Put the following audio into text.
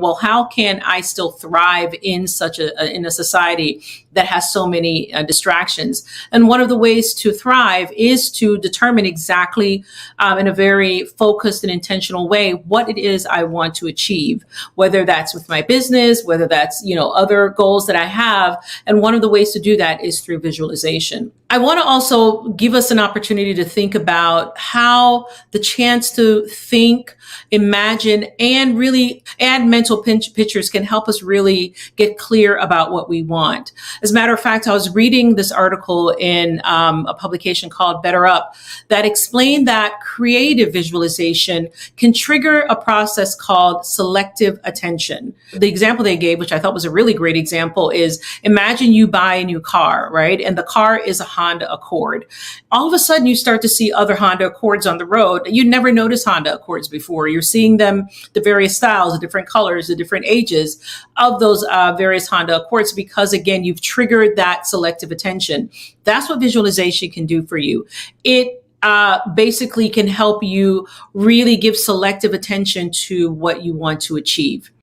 well, how can I still thrive in in a society that has so many distractions? And one of the ways to thrive is to determine exactly, in a very focused and intentional way, what it is I want to achieve, whether that's with my business, whether that's, other goals that I have. And one of the ways to do that is through visualization. I want to also give us an opportunity to think about how the chance to think, imagine, and really add mental pictures can help us really get clear about what we want. As a matter of fact, I was reading this article in a publication called Better Up that explained that creative visualization can trigger a process called selective attention. The example they gave, which I thought was a really great example, is imagine you buy a new car, right? And the car is a Honda Accord. All of a sudden, you start to see other Honda Accords on the road. You never noticed Honda Accords before. You're seeing them, the various styles, the different colors, the different ages of those various Honda Accords, because again, you've triggered that selective attention. That's what visualization can do for you. It basically can help you really give selective attention to what you want to achieve.